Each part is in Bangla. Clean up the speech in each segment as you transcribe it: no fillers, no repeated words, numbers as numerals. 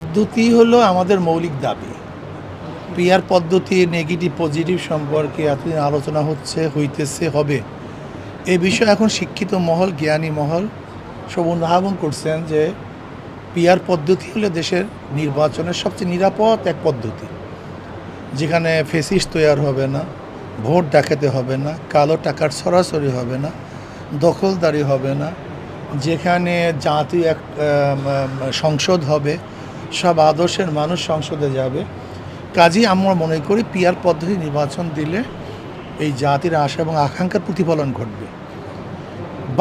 পদ্ধতি হলো আমাদের মৌলিক দাবি। পিআর পদ্ধতি নেগেটিভ পজিটিভ সম্পর্কে এতদিন আলোচনা হইতেছে হবে। এ বিষয়ে এখন শিক্ষিত মহল, জ্ঞানী মহল সব অনুধাবন করছেন যে পিআর পদ্ধতি হলো দেশের নির্বাচনের সবচেয়ে নিরাপদ এক পদ্ধতি, যেখানে ফেসিস তৈরি হবে না, ভোট ডাকাতে হবে না, কালো টাকার ছড়াছড়ি হবে না, দখলদারি হবে না, যেখানে জাতীয় এক সংসদ হবে, সব আদর্শের মানুষ সংসদে যাবে। কাজেই আমরা মনে করি পিআর পদ্ধতি নির্বাচন দিলে এই জাতির আশা এবং আকাঙ্ক্ষার প্রতিফলন ঘটবে।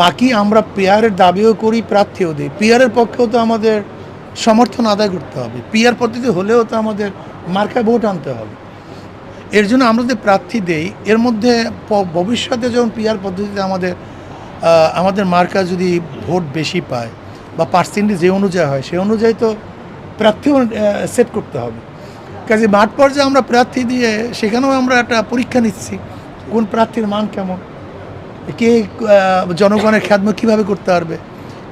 বাকি আমরা পিআরের দাবিও করি, প্রার্থীও দিই। পিআরের পক্ষেও তো আমাদের সমর্থন আদায় করতে হবে, পিআর পদ্ধতি হলেও তো আমাদের মার্কায় ভোট আনতে হবে। এর জন্য আমরা যে প্রার্থী দেই, এর মধ্যে ভবিষ্যতে যখন পিআর পদ্ধতিতে আমাদের মার্কা যদি ভোট বেশি পায় বা পার্সেন্টেজ যে অনুযায়ী হয়, সেই অনুযায়ী তো প্রার্থীও সেট করতে হবে। কাজে মাঠ পর্যায়ে আমরা প্রার্থী দিয়ে সেখানেও আমরা একটা পরীক্ষা নিচ্ছি, কোন প্রার্থীর মান কেমন, কে জনগণের খেদমত কীভাবে করতে পারবে,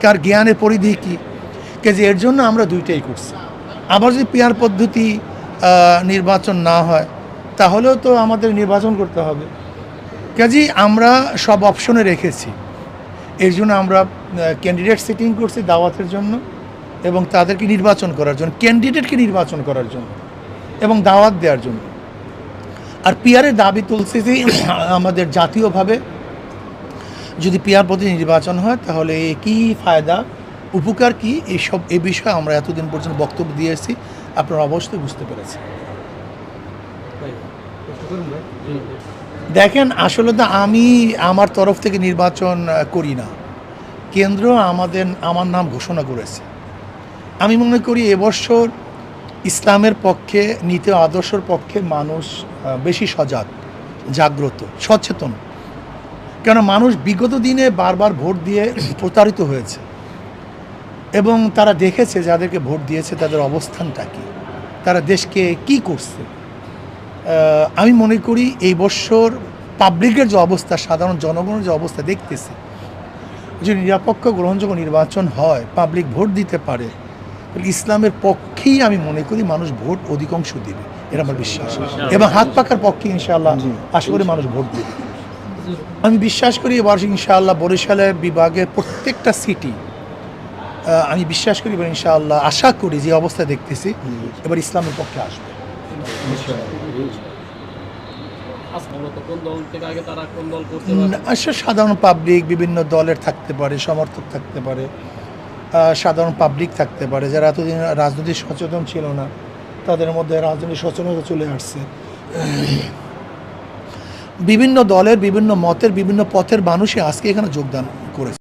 কার জ্ঞানের পরিধি কী। কাজে এর জন্য আমরা দুইটাই করছি। আবার যদি পিআর পদ্ধতি নির্বাচন না হয়, তাহলেও তো আমাদের নির্বাচন করতে হবে। কাজেই আমরা সব অপশনে রেখেছি। এর জন্য আমরা ক্যান্ডিডেট সেটিং করছি দাওয়াতের জন্য এবং তাদেরকে নির্বাচন করার জন্য, ক্যান্ডিডেটকে নির্বাচন করার জন্য এবং দাওয়াত দেওয়ার জন্য। আর পিআরের দাবি তুলছে যে আমাদের জাতীয়ভাবে যদি পিআর পদ্ধতি নির্বাচন হয় তাহলে কী ফায়দা, উপকার কী, এই বিষয়ে আমরা এতদিন পর্যন্ত বক্তব্য দিয়েছি, আপনারা অবশ্যই বুঝতে পেরেছেন। দেখেন, আসলে তো আমি আমার তরফ থেকে নির্বাচন করি না, কেন্দ্র আমার নাম ঘোষণা করেছে। আমি মনে করি এবছর ইসলামের পক্ষে, নীতি আদর্শের পক্ষে মানুষ বেশি সজাগ, জাগ্রত, সচেতন। কেন, মানুষ বিগত দিনে বারবার ভোট দিয়ে প্রতারিত হয়েছে এবং তারা দেখেছে যাদেরকে ভোট দিয়েছে তাদের অবস্থানটা কী, তারা দেশকে কি করছে। আমি মনে করি এই বছর পাবলিকের যে অবস্থা, সাধারণ জনগণের যে অবস্থা দেখতেছে, যে নিরপেক্ষ গ্রহণযোগ্য নির্বাচন হয়, পাবলিক ভোট দিতে পারে, ইসলামের পক্ষেই আমি মনে করি মানুষ ভোট অধিকাংশ দিবে, এটা আমার বিশ্বাস। এবং হাত পাকার পক্ষে ইনশাআল্লাহ আশা করি মানুষ ভোট দেবে। আমি বিশ্বাস করি এবার ইনশাআল্লাহ বরিশালের বিভাগের প্রত্যেকটা সিটি, আমি বিশ্বাস করি এবার ইনশাআল্লাহ, আশা করি যে অবস্থা দেখতেছি এবার ইসলামের পক্ষে আসবে। সাধারণ পাবলিক, বিভিন্ন দলের থাকতে পারে, সমর্থক থাকতে পারে, সাধারণ পাবলিক থাকতে পারে, যারা এতদিন রাজনৈতিক সচেতন ছিল না, তাদের মধ্যে রাজনৈতিক সচেতনতা চলে আসছে। বিভিন্ন দলের, বিভিন্ন মতের, বিভিন্ন পথের মানুষই আজকে এখানে যোগদান করেছে।